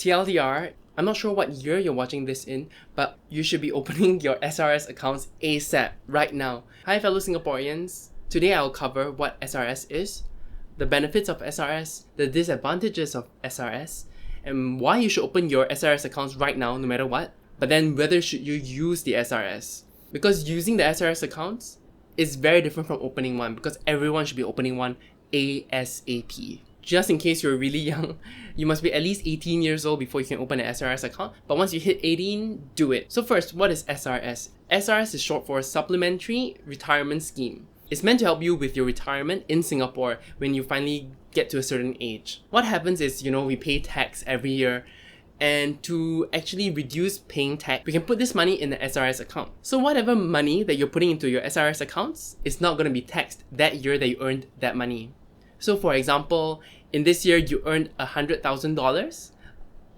TLDR, I'm not sure what year you're watching this in, but you should be opening your SRS accounts ASAP right now. Hi fellow Singaporeans, today I'll cover what SRS is, the benefits of SRS, the disadvantages of SRS, and why you should open your SRS accounts right now no matter what, but then whether should you use the SRS. Because using the SRS accounts is very different from opening one, because everyone should be opening one ASAP. Just in case you're really young, you must be at least 18 years old before you can open an SRS account. But once you hit 18, do it. So first, what is SRS? SRS is short for Supplementary Retirement Scheme. It's meant to help you with your retirement in Singapore when you finally get to a certain age. What happens is, we pay tax every year. And to actually reduce paying tax, we can put this money in the SRS account. So whatever money that you're putting into your SRS accounts is not going to be taxed that year that you earned that money. So for example, in this year you earned $100,000.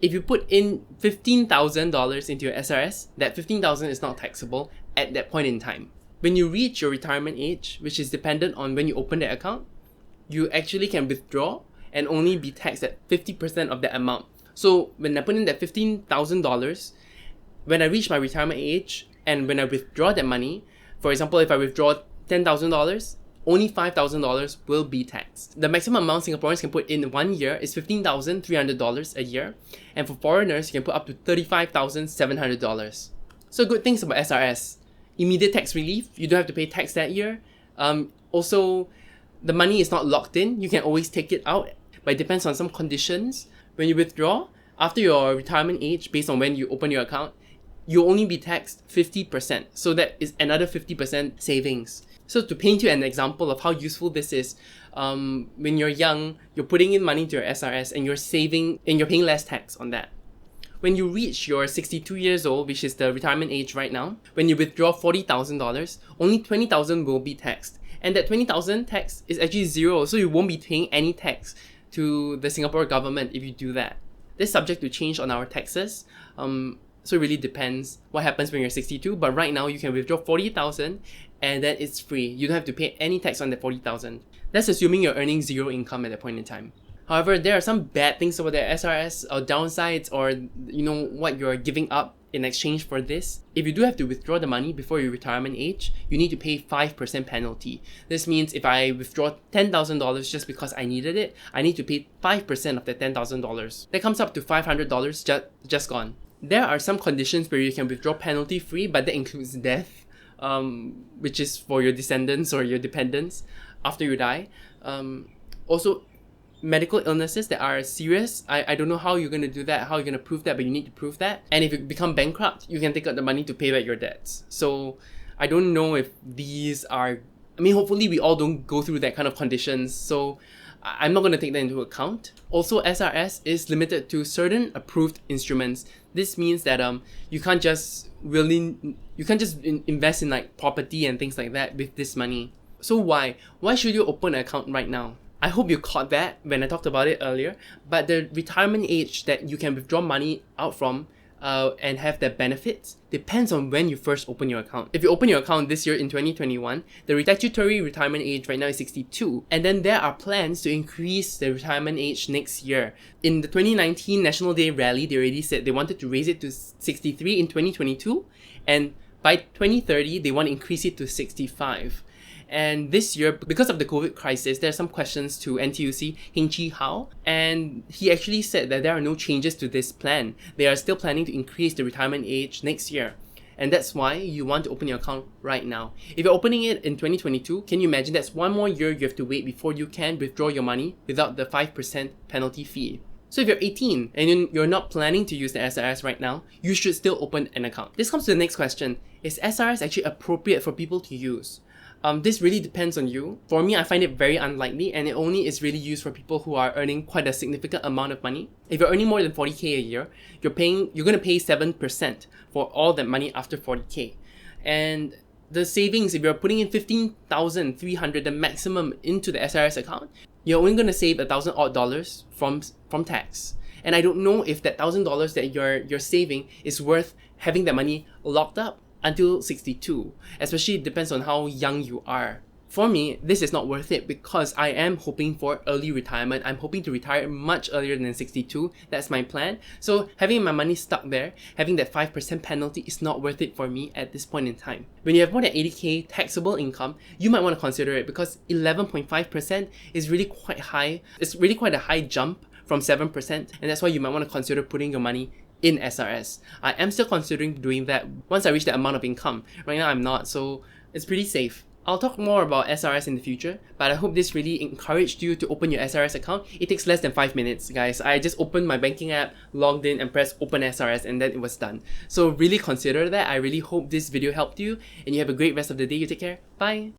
If you put in $15,000 into your SRS, that $15,000 is not taxable at that point in time. When you reach your retirement age, which is dependent on when you open the account, you actually can withdraw and only be taxed at 50% of that amount. So when I put in that $15,000, when I reach my retirement age and when I withdraw that money, for example, if I withdraw $10,000, only $5,000 will be taxed. The maximum amount Singaporeans can put in 1 year is $15,300 a year, and for foreigners, you can put up to $35,700. So good things about SRS: immediate tax relief, you don't have to pay tax that year. Also, the money is not locked in, you can always take it out, but it depends on some conditions. When you withdraw, after your retirement age, based on when you open your account, you'll only be taxed 50%. So that is another 50% savings. So to paint you an example of how useful this is, when you're young, you're putting in money to your SRS and you're saving and you're paying less tax on that. When you reach your 62 years old, which is the retirement age right now, when you withdraw $40,000, only $20,000 will be taxed. And that $20,000 tax is actually zero, so you won't be paying any tax to the Singapore government if you do that. This is subject to change on our taxes. So it really depends what happens when you're 62, but right now you can withdraw $40,000 and then it's free. You don't have to pay any tax on the $40,000. That's assuming you're earning zero income at that point in time. However, there are some bad things about the SRS or downsides, or what you're giving up in exchange for this. If you do have to withdraw the money before your retirement age, you need to pay 5% penalty. This means if I withdraw $10,000 just because I needed it, I need to pay 5% of that $10,000. That comes up to $500 just gone. There are some conditions where you can withdraw penalty free, but that includes death, which is for your descendants or your dependents after you die. Also, medical illnesses that are serious. I don't know how you're going to do that, how you're going to prove that, but you need to prove that. And if you become bankrupt, you can take out the money to pay back your debts. So I don't know if these are, hopefully we all don't go through that kind of conditions. So I'm not going to take that into account. Also, SRS is limited to certain approved instruments. This means that you can't just invest in like property and things like that with this money. So why should you open an account right now? I hope you caught that when I talked about it earlier, but the retirement age that you can withdraw money out from and have the benefits depends on when you first open your account. If you open your account this year in 2021, the statutory retirement age right now is 62, and then there are plans to increase the retirement age next year. In the 2019 National Day rally, they already said they wanted to raise it to 63 in 2022, and by 2030 they want to increase it to 65. And this year, because of the COVID crisis, there are some questions to NTUC Heng Chee Hao, and he actually said that there are no changes to this plan. They are still planning to increase the retirement age next year. And that's why you want to open your account right now. If you're opening it in 2022, can you imagine that's one more year you have to wait before you can withdraw your money without the 5% penalty fee. So if you're 18 and you're not planning to use the SRS right now, you should still open an account. This comes to the next question. Is SRS actually appropriate for people to use? This really depends on you. For me, I find it very unlikely, and it only is really used for people who are earning quite a significant amount of money. If you're earning more than 40k a year, you're going to pay 7% for all that money after 40k. And the savings, if you're putting in $15,300, the maximum, into the SRS account, you're only going to save $1,000 odd from tax. And I don't know if that $1,000 that you're saving is worth having that money locked up until 62. Especially, it depends on how young you are. For me, this is not worth it because I am hoping for early retirement. I'm hoping to retire much earlier than 62. That's my plan. So having my money stuck there, having that 5% penalty is not worth it for me at this point in time. When you have more than 80k taxable income, you might want to consider it because 11.5% is really quite high. It's really quite a high jump from 7%, and that's why you might want to consider putting your money in SRS. I am still considering doing that once I reach that amount of income. Right now I'm not, so it's pretty safe. I'll talk more about SRS in the future, but I hope this really encouraged you to open your SRS account. It takes less than 5 minutes, guys. I just opened my banking app, logged in, and pressed open SRS, and then it was done. So really consider that. I really hope this video helped you, and you have a great rest of the day. You take care. Bye!